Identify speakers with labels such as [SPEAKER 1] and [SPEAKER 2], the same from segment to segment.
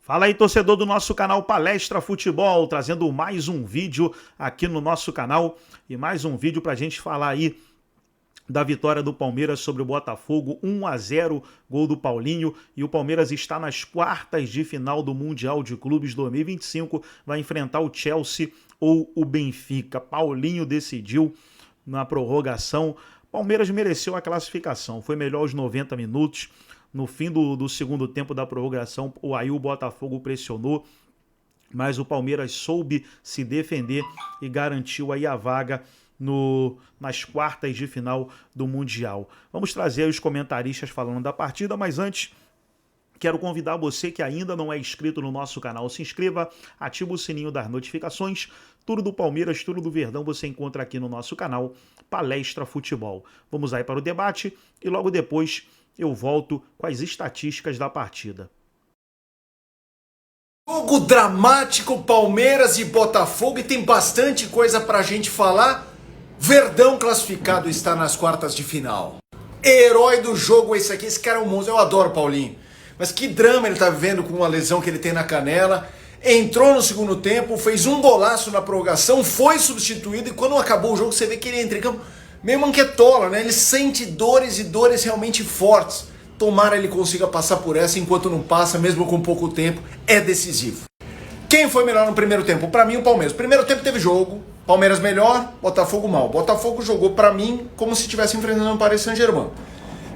[SPEAKER 1] Fala aí, torcedor do nosso canal Palestra Futebol, trazendo mais um vídeo aqui no nosso canal e mais um vídeo pra gente falar aí da vitória do Palmeiras sobre o Botafogo, 1-0, gol do Paulinho, e o Palmeiras está nas quartas de final do Mundial de Clubes 2025, vai enfrentar o Chelsea ou o Benfica. Paulinho decidiu na prorrogação, Palmeiras mereceu a classificação, foi melhor aos 90 minutos, no fim do segundo tempo da prorrogação, aí o Botafogo pressionou, mas o Palmeiras soube se defender e garantiu aí a vaga nas quartas de final do Mundial. Vamos trazer os comentaristas falando da partida, mas antes quero convidar você que ainda não é inscrito no nosso canal, se inscreva, ativa o sininho das notificações, tudo do Palmeiras, tudo do Verdão você encontra aqui no nosso canal Palestra Futebol. Vamos aí para o debate e logo depois eu volto com as estatísticas da partida.
[SPEAKER 2] Jogo dramático, Palmeiras e Botafogo, e tem bastante coisa pra gente falar. Verdão classificado está nas quartas de final. Herói do jogo esse aqui, esse cara é um monstro, eu adoro o Paulinho. Mas que drama ele tá vivendo com uma lesão que ele tem na canela. Entrou no segundo tempo, fez um golaço na prorrogação, foi substituído e quando acabou o jogo você vê que ele entra em campo meio manquetola, né? Ele sente dores e dores realmente fortes. Tomara ele consiga passar por essa, enquanto não passa, mesmo com pouco tempo, é decisivo. Quem foi melhor no primeiro tempo? Pra mim o Palmeiras. Primeiro tempo teve jogo, Palmeiras melhor, Botafogo mal. Botafogo jogou pra mim como se estivesse enfrentando o Paris Saint-Germain.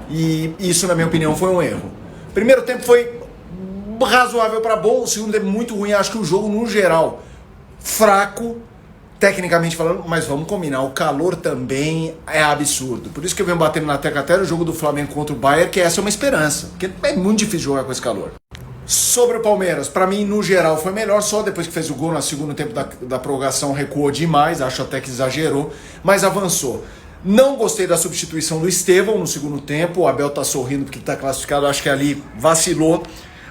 [SPEAKER 2] E isso, na minha opinião, foi um erro. Primeiro tempo foi razoável pra bom, o segundo tempo muito ruim. Acho que o jogo, no geral, fraco, tecnicamente falando, mas vamos combinar, o calor também é absurdo. Por isso que eu venho batendo na tecla até no jogo do Flamengo contra o Bayern, que essa é uma esperança, porque é muito difícil jogar com esse calor. Sobre o Palmeiras, pra mim, no geral, foi melhor, só depois que fez o gol no segundo tempo da prorrogação recuou demais, acho até que exagerou, mas avançou. Não gostei da substituição do Estevão no segundo tempo, o Abel tá sorrindo porque tá classificado, acho que ali vacilou.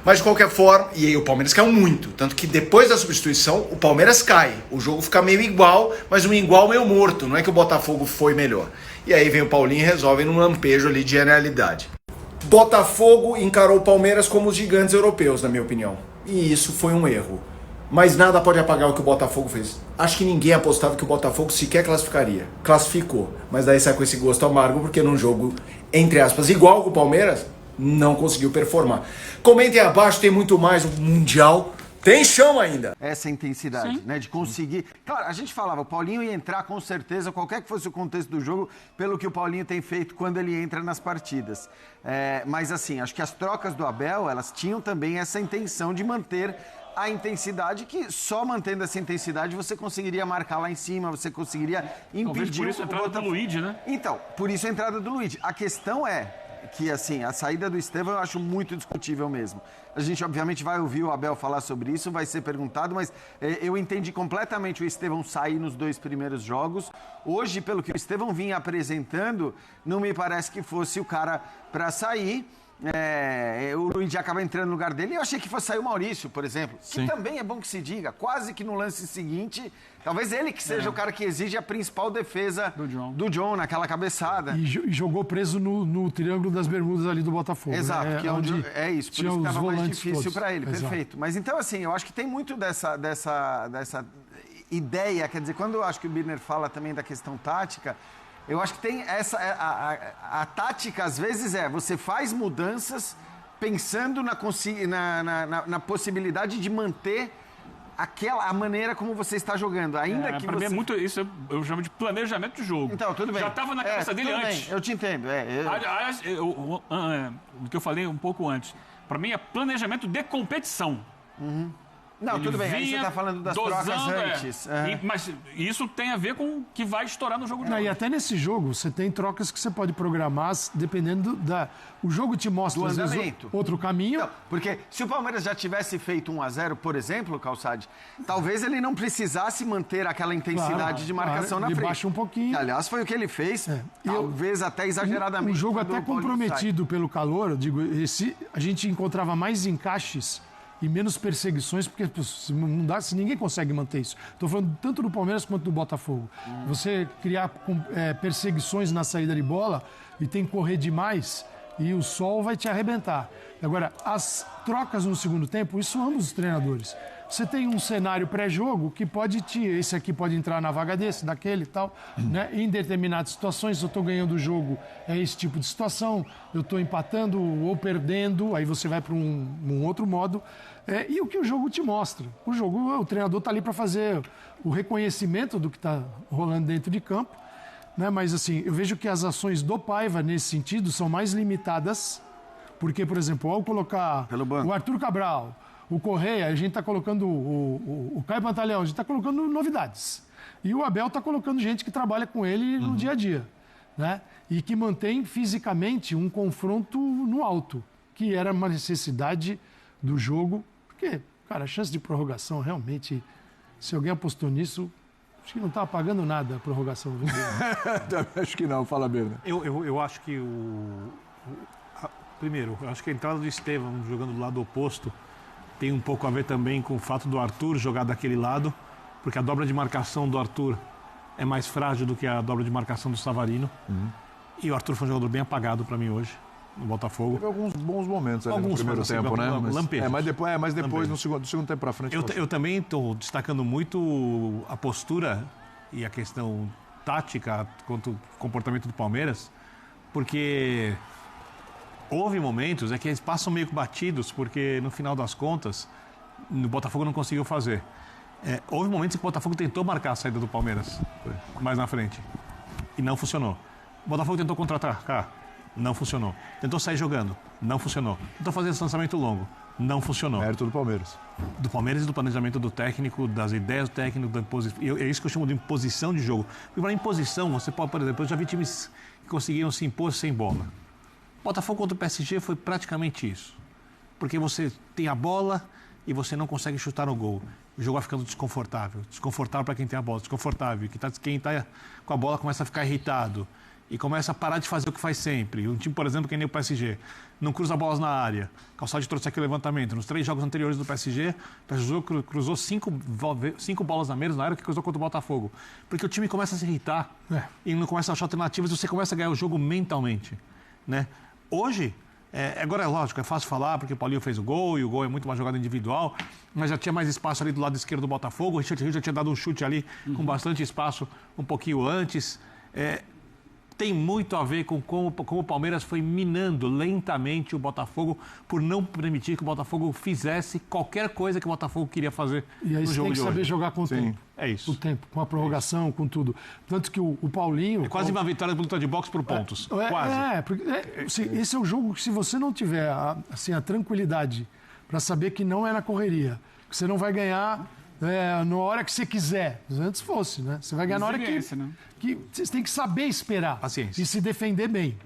[SPEAKER 2] Mas de qualquer forma, e aí o Palmeiras caiu muito, tanto que depois da substituição o Palmeiras cai, o jogo fica meio igual, mas um igual meio morto, não é que o Botafogo foi melhor. E aí vem o Paulinho e resolve num lampejo ali de genialidade. Botafogo encarou o Palmeiras como os gigantes europeus, na minha opinião, e isso foi um erro. Mas nada pode apagar o que o Botafogo fez. Acho que ninguém apostava que o Botafogo sequer classificaria. Classificou, mas daí sai com esse gosto amargo porque num jogo, entre aspas, igual com o Palmeiras, não conseguiu performar. Comentem abaixo, tem muito mais, o Mundial tem chão ainda.
[SPEAKER 3] Essa intensidade, sim, né, de conseguir... Claro, a gente falava, o Paulinho ia entrar com certeza, qualquer que fosse o contexto do jogo, pelo que o Paulinho tem feito quando ele entra nas partidas. Mas assim, acho que as trocas do Abel, elas tinham também essa intenção de manter a intensidade, que só mantendo essa intensidade você conseguiria marcar lá em cima, você conseguiria impedir...
[SPEAKER 4] Por isso a entrada do Luigi, né?
[SPEAKER 3] Então, por isso a entrada do Luigi. A questão é que, assim, a saída do Estevão eu acho muito discutível mesmo. A gente, obviamente, vai ouvir o Abel falar sobre isso, vai ser perguntado, mas eu entendi completamente o Estevão sair nos dois primeiros jogos. Hoje, pelo que o Estevão vinha apresentando, não me parece que fosse o cara para sair. O Luigi acaba entrando no lugar dele e eu achei que fosse sair o Maurício, por exemplo. Sim. Que também é bom que se diga, quase que no lance seguinte, talvez ele que seja o cara que exige a principal defesa do John naquela cabeçada.
[SPEAKER 5] E jogou preso no Triângulo das Bermudas ali do Botafogo.
[SPEAKER 3] Exato,
[SPEAKER 5] né?
[SPEAKER 3] que é isso, por isso que estava mais difícil para ele,
[SPEAKER 5] exato.
[SPEAKER 3] Perfeito. Mas então assim, eu acho que tem muito dessa ideia, quer dizer, quando eu acho que o Birner fala também da questão tática, eu acho que tem essa... A tática, às vezes, você faz mudanças pensando na possibilidade de manter a maneira como você está jogando. Ainda que
[SPEAKER 4] pra
[SPEAKER 3] você...
[SPEAKER 4] mim é muito... Isso eu chamo de planejamento de jogo.
[SPEAKER 3] Então, tudo bem.
[SPEAKER 4] Já estava na cabeça dele antes.
[SPEAKER 3] Bem, eu te entendo.
[SPEAKER 4] Aliás, o que eu falei um pouco antes. Para mim é planejamento de competição.
[SPEAKER 3] Uhum. Não,
[SPEAKER 4] ele
[SPEAKER 3] tudo bem, aí você está falando das trocas antes.
[SPEAKER 4] Mas isso tem a ver com o que vai estourar no jogo de hoje.
[SPEAKER 5] E até nesse jogo, você tem trocas que você pode programar dependendo O jogo te mostra, às vezes, outro caminho.
[SPEAKER 3] Não, porque se o Palmeiras já tivesse feito 1-0, por exemplo, Calçade, talvez ele não precisasse manter aquela intensidade de marcação na frente.
[SPEAKER 5] Ele baixa um pouquinho.
[SPEAKER 3] Que, aliás, foi o que ele fez, talvez até exageradamente.
[SPEAKER 5] Um jogo até comprometido pelo calor, eu digo, a gente encontrava mais encaixes e menos perseguições, porque não dá, se ninguém consegue manter isso. Estou falando tanto do Palmeiras quanto do Botafogo. Você criar perseguições na saída de bola e tem que correr demais, e o sol vai te arrebentar. Agora, as trocas no segundo tempo, isso ambos os treinadores. Você tem um cenário pré-jogo que esse aqui pode entrar na vaga desse, daquele e tal, né? Em determinadas situações, eu estou ganhando o jogo, é esse tipo de situação, eu estou empatando ou perdendo, aí você vai para um outro modo. E o que o jogo te mostra? O treinador está ali para fazer o reconhecimento do que está rolando dentro de campo, né? Mas assim, eu vejo que as ações do Paiva, nesse sentido, são mais limitadas, porque, por exemplo, ao colocar o Arthur Cabral, o Correia, a gente está colocando o Caio Pantaleão, a gente está colocando novidades. E o Abel está colocando gente que trabalha com ele no dia a dia, né? E que mantém fisicamente um confronto no alto, que era uma necessidade do jogo. Porque, cara, a chance de prorrogação realmente, se alguém apostou nisso, acho que não estava pagando nada a prorrogação.
[SPEAKER 6] Acho que não, fala bem, né?
[SPEAKER 7] Eu acho que primeiro, eu acho que a entrada do Estevão jogando do lado oposto tem um pouco a ver também com o fato do Arthur jogar daquele lado, porque a dobra de marcação do Arthur é mais frágil do que a dobra de marcação do Savarino. E o Arthur foi um jogador bem apagado para mim hoje, no Botafogo.
[SPEAKER 6] Teve alguns bons momentos ali no primeiro tempo, né? Mas depois, no segundo tempo para frente...
[SPEAKER 7] Eu também estou destacando muito a postura e a questão tática quanto ao comportamento do Palmeiras, porque... houve momentos que eles passam meio que batidos, porque no final das contas, o Botafogo não conseguiu fazer. Houve momentos que o Botafogo tentou marcar a saída do Palmeiras mais na frente e não funcionou. O Botafogo tentou contra-atacar, não funcionou. Tentou sair jogando, não funcionou. Tentou fazer esse lançamento longo, não funcionou.
[SPEAKER 6] Mérito do Palmeiras.
[SPEAKER 7] Do Palmeiras e do planejamento do técnico, das ideias do técnico, da imposição. É isso que eu chamo de imposição de jogo. Porque para imposição, você pode, por exemplo, eu já vi times que conseguiram se impor sem bola. Botafogo contra o PSG foi praticamente isso. Porque você tem a bola e você não consegue chutar no gol. O jogo vai ficando desconfortável. Desconfortável para quem tem a bola, desconfortável. Quem está com a bola começa a ficar irritado e começa a parar de fazer o que faz sempre. Um time, por exemplo, que nem o PSG, não cruza bolas na área. Calçade trouxe aquele levantamento. Nos 3 jogos anteriores do PSG, o PSG cruzou 5 bolas a menos na área que cruzou contra o Botafogo. Porque o time começa a se irritar e não começa a achar alternativas e você começa a ganhar o jogo mentalmente, né? Hoje, agora é lógico, é fácil falar porque o Paulinho fez o gol e o gol é muito mais jogada individual, mas já tinha mais espaço ali do lado esquerdo do Botafogo, o Richard Rios já tinha dado um chute ali com bastante espaço um pouquinho antes. Tem muito a ver com como o Palmeiras foi minando lentamente o Botafogo por não permitir que o Botafogo fizesse qualquer coisa que o Botafogo queria fazer no jogo de hoje.
[SPEAKER 5] E aí você tem que saber jogar com o tempo.
[SPEAKER 7] É isso.
[SPEAKER 5] O tempo, com a prorrogação, com tudo. Tanto que o Paulinho...
[SPEAKER 7] É quase uma vitória de luta de boxe por pontos. Quase.
[SPEAKER 5] Porque esse é o jogo que se você não tiver a tranquilidade para saber que não é na correria, que você não vai ganhar... na hora que você quiser. Antes fosse, né? Você vai ganhar na hora que você tem que saber esperar.
[SPEAKER 7] Paciência.
[SPEAKER 5] E se defender bem.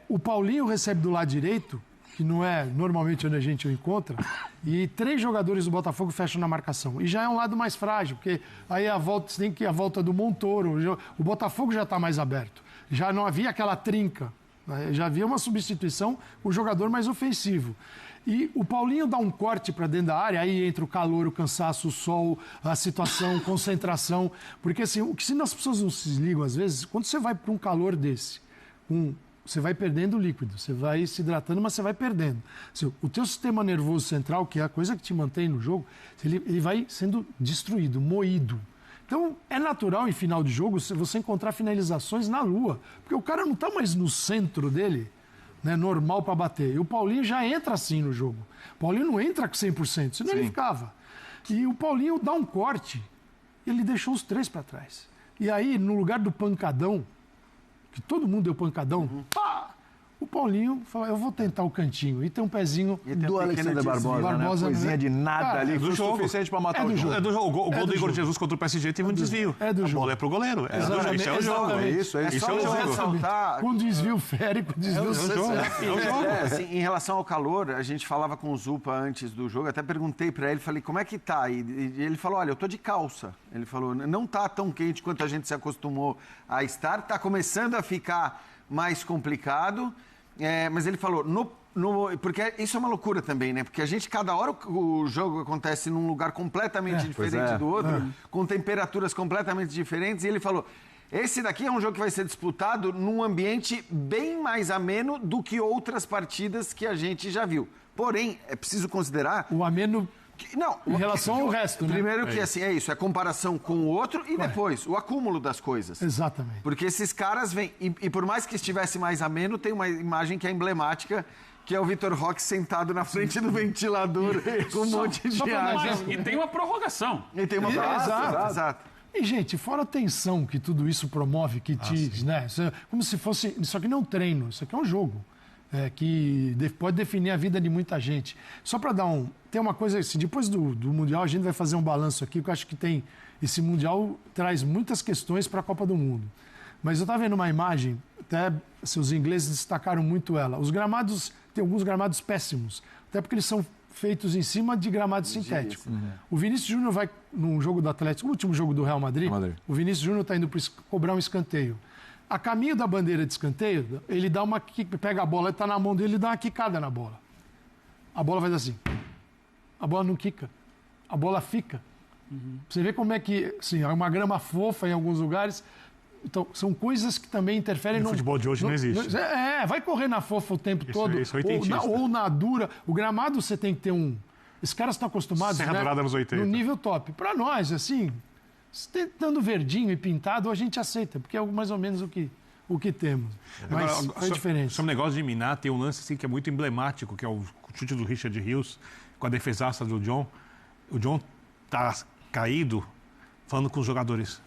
[SPEAKER 5] O Paulinho recebe do lado direito, que não é normalmente onde a gente o encontra, e 3 jogadores do Botafogo fecham na marcação. E já é um lado mais frágil, porque aí você tem que ir a volta do Montoro. O Botafogo já está mais aberto. Já não havia aquela trinca. Já havia uma substituição, o jogador mais ofensivo. E o Paulinho dá um corte para dentro da área, aí entra o calor, o cansaço, o sol, a situação, concentração. Porque assim, o que se as pessoas não se ligam às vezes, quando você vai para um calor desse, você vai perdendo líquido, você vai se hidratando, mas você vai perdendo. Assim, o teu sistema nervoso central, que é a coisa que te mantém no jogo, ele vai sendo destruído, moído. Então, é natural em final de jogo você encontrar finalizações na lua, porque o cara não está mais no centro dele, né, normal para bater. E o Paulinho já entra assim no jogo. O Paulinho não entra com 100%, senão ele ficava. E o Paulinho dá um corte, ele deixou os 3 para trás. E aí, no lugar do pancadão, que todo mundo deu pancadão, pá! O Paulinho falou, eu vou tentar o cantinho. E tem um pezinho
[SPEAKER 6] do Alexandre Barbosa, né? Coisinha de nada ali, foi o suficiente para matar o jogo.
[SPEAKER 7] É do jogo. O gol do Igor Jesus contra o PSG teve um desvio.
[SPEAKER 5] É do jogo.
[SPEAKER 7] A bola é pro goleiro.
[SPEAKER 5] Exatamente.
[SPEAKER 7] É o jogo.
[SPEAKER 6] É isso é o jogo.
[SPEAKER 5] Com desvio férico, desvio
[SPEAKER 3] assim, em relação ao calor, a gente falava com o Zupa antes do jogo, até perguntei para ele, falei, como é que tá? E ele falou, olha, eu tô de calça. Ele falou, não tá tão quente quanto a gente se acostumou a estar, tá começando a ficar mais complicado. Mas ele falou, porque isso é uma loucura também, né? Porque a gente, cada hora o jogo acontece num lugar completamente diferente do outro, com temperaturas completamente diferentes, e ele falou, Esse daqui é um jogo que vai ser disputado num ambiente bem mais ameno do que outras partidas que a gente já viu. Porém, é preciso considerar...
[SPEAKER 5] O ameno...
[SPEAKER 3] Não,
[SPEAKER 5] em relação ao resto, né?
[SPEAKER 3] Primeiro que assim, é isso, é comparação com o outro e depois o acúmulo das coisas.
[SPEAKER 5] Exatamente.
[SPEAKER 3] Porque esses caras vêm, e por mais que estivesse mais ameno, tem uma imagem que é emblemática, que é o Vitor Roque sentado na frente do ventilador com um monte de ar.
[SPEAKER 4] E tem uma prorrogação.
[SPEAKER 3] E tem uma
[SPEAKER 5] Exato.
[SPEAKER 3] Exato.
[SPEAKER 5] E, gente, fora a tensão que tudo isso promove, que né? Como se fosse... Isso aqui não é um treino, isso aqui é um jogo. Que pode definir a vida de muita gente. Só para dar tem uma coisa assim, depois do Mundial a gente vai fazer um balanço aqui, porque eu acho que esse Mundial traz muitas questões para a Copa do Mundo. Mas eu estava vendo uma imagem, até os ingleses destacaram muito ela. Os gramados, tem alguns gramados péssimos, até porque eles são feitos em cima de gramado sintético. O Vinícius Júnior vai, num jogo do Atlético, o último jogo do Real Madrid, o Vinícius Júnior está indo para cobrar um escanteio. A caminho da bandeira de escanteio, ele dá uma pega a bola, ele está na mão dele, ele dá uma quicada na bola. A bola vai dar assim. A bola não quica. A bola fica. Você vê como é que, assim, é uma grama fofa em alguns lugares. Então, são coisas que também interferem no
[SPEAKER 7] futebol de hoje não existe.
[SPEAKER 5] Vai correr na fofa o tempo todo.
[SPEAKER 7] Isso
[SPEAKER 5] ou na dura. O gramado você tem que ter Esses caras estão acostumados,
[SPEAKER 7] Serra Dourada nos 80.
[SPEAKER 5] No nível top. Para nós, assim, dando verdinho e pintado, a gente aceita, porque é mais ou menos o que temos. Mas é diferente.
[SPEAKER 7] Sobre o negócio de minar, tem um lance assim, que é muito emblemático, que é o chute do Richard Hughes com a defesaça do John. O John tá caído, falando com os jogadores,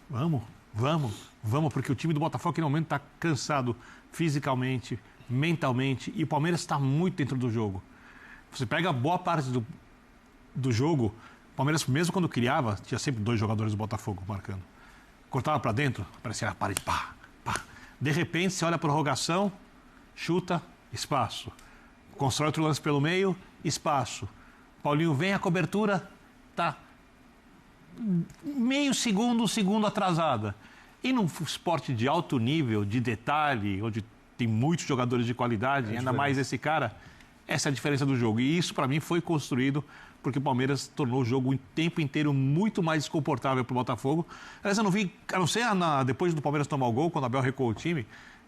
[SPEAKER 7] vamos, porque o time do Botafogo naquele momento está cansado fisicamente, mentalmente, e o Palmeiras está muito dentro do jogo. Você pega boa parte do jogo, o Palmeiras, mesmo quando criava, tinha sempre 2 jogadores do Botafogo marcando. Cortava para dentro, parecia a parede, pá. De repente, você olha a prorrogação, chuta, espaço. Constrói outro lance pelo meio, espaço. Paulinho vem a cobertura, tá meio segundo, um segundo atrasada. E num esporte de alto nível, de detalhe, onde tem muitos jogadores de qualidade, ainda mais esse cara, essa é a diferença do jogo. E isso, para mim, foi construído porque o Palmeiras tornou o jogo o tempo inteiro muito mais desconfortável para o Botafogo. Aliás, eu não vi, a não ser depois do Palmeiras tomar o gol, quando o Abel recuou o time,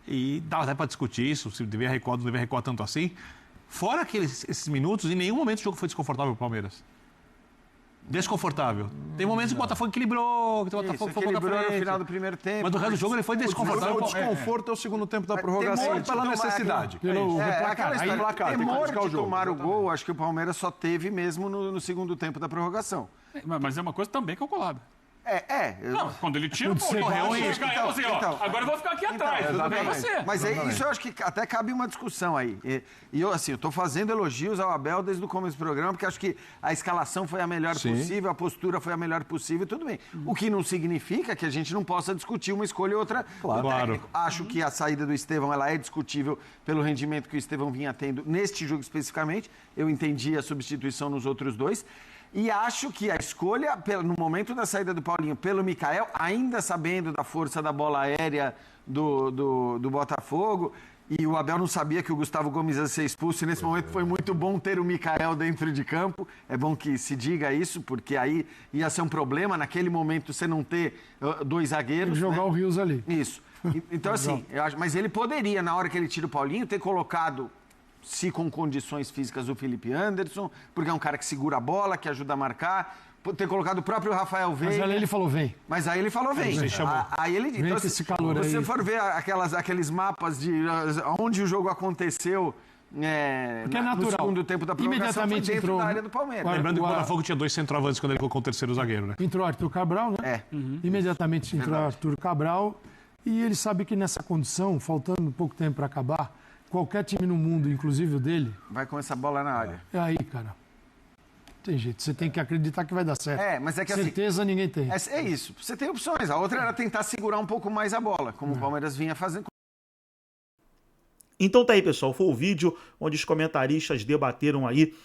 [SPEAKER 7] e dava até para discutir isso, se devia recuar ou não devia recuar tanto assim. Fora esses minutos, em nenhum momento o jogo foi desconfortável para o Palmeiras. Desconfortável. Tem momentos que o Botafogo equilibrou, que o Botafogo foi
[SPEAKER 3] no final do primeiro tempo.
[SPEAKER 7] Mas do resto do jogo ele foi desconfortável.
[SPEAKER 6] O desconforto é o segundo tempo da prorrogação, pela necessidade.
[SPEAKER 3] Aquela história, temor de tomar o gol, acho que o Palmeiras só teve mesmo no segundo tempo da prorrogação.
[SPEAKER 4] Mas é uma coisa também calculada.
[SPEAKER 3] Não,
[SPEAKER 4] quando ele tira, correu um risco. Agora eu vou ficar aqui atrás.
[SPEAKER 3] Mas isso eu acho que até cabe uma discussão aí. E eu, assim, eu tô fazendo elogios ao Abel desde o começo do programa, porque acho que a escalação foi a melhor possível, a postura foi a melhor possível, tudo bem. O que não significa que a gente não possa discutir uma escolha e outra.
[SPEAKER 7] Claro.
[SPEAKER 3] Acho que a saída do Estevão, ela é discutível pelo rendimento que o Estevão vinha tendo neste jogo especificamente. Eu entendi a substituição nos outros 2. E acho que a escolha, no momento da saída do Paulinho, pelo Michael, ainda sabendo da força da bola aérea do Botafogo, e o Abel não sabia que o Gustavo Gomes ia ser expulso, e nesse momento foi muito bom ter o Michael dentro de campo. É bom que se diga isso, porque aí ia ser um problema, naquele momento, você não ter 2 zagueiros.
[SPEAKER 5] E jogar o Rios ali.
[SPEAKER 3] Isso. Então, assim, mas ele poderia, na hora que ele tira o Paulinho, ter colocado... se com condições físicas o Felipe Anderson, porque é um cara que segura a bola, que ajuda a marcar, ter colocado o próprio Rafael Veiga.
[SPEAKER 5] Mas aí ele falou, vem.
[SPEAKER 3] Aí ele
[SPEAKER 5] então, se esse calor
[SPEAKER 3] você
[SPEAKER 5] aí.
[SPEAKER 3] for ver aqueles mapas de onde o jogo aconteceu no segundo tempo da prorrogação,
[SPEAKER 5] imediatamente
[SPEAKER 3] foi dentro
[SPEAKER 5] entrou
[SPEAKER 3] da área do Palmeiras.
[SPEAKER 7] Lembrando que o Botafogo tinha 2 centroavantes quando ele colocou o terceiro zagueiro, né?
[SPEAKER 5] Entrou Arthur Cabral, né? Imediatamente entrou Arthur Cabral, e ele sabe que nessa condição, faltando pouco tempo para acabar, qualquer time no mundo, inclusive o dele...
[SPEAKER 3] vai com essa bola na área.
[SPEAKER 5] É aí, cara. Tem jeito. Você tem que acreditar que vai dar certo.
[SPEAKER 3] Mas é que
[SPEAKER 5] certeza
[SPEAKER 3] assim,
[SPEAKER 5] ninguém tem.
[SPEAKER 3] É isso. Você tem opções. A outra era tentar segurar um pouco mais a bola, como o Palmeiras vinha fazendo.
[SPEAKER 1] Então tá aí, pessoal. Foi o vídeo onde os comentaristas debateram aí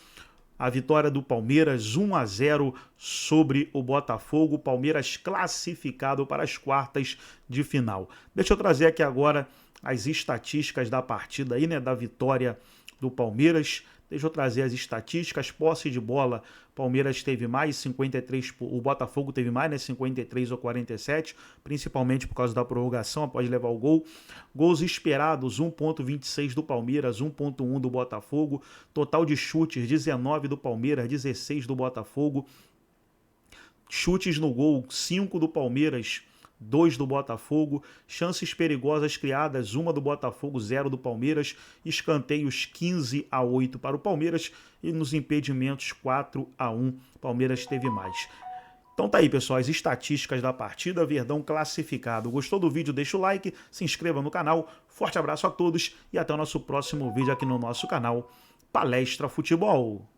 [SPEAKER 1] a vitória do Palmeiras 1-0 sobre o Botafogo. Palmeiras classificado para as quartas de final. Deixa eu trazer aqui agora as estatísticas da partida aí, né, da vitória do Palmeiras. Deixa eu trazer as estatísticas. Posse de bola, Palmeiras teve mais, 53, o Botafogo teve mais, né, 53 ou 47, principalmente por causa da prorrogação, após levar o gol. Gols esperados, 1.26 do Palmeiras, 1.1 do Botafogo. Total de chutes, 19 do Palmeiras, 16 do Botafogo. Chutes no gol, 5 do Palmeiras, 2 do Botafogo, chances perigosas criadas, 1 do Botafogo, 0 do Palmeiras, escanteios 15-8 para o Palmeiras e nos impedimentos 4-1, Palmeiras teve mais. Então tá aí, pessoal, as estatísticas da partida, Verdão classificado. Gostou do vídeo? Deixa o like, se inscreva no canal, forte abraço a todos e até o nosso próximo vídeo aqui no nosso canal Palestra Futebol.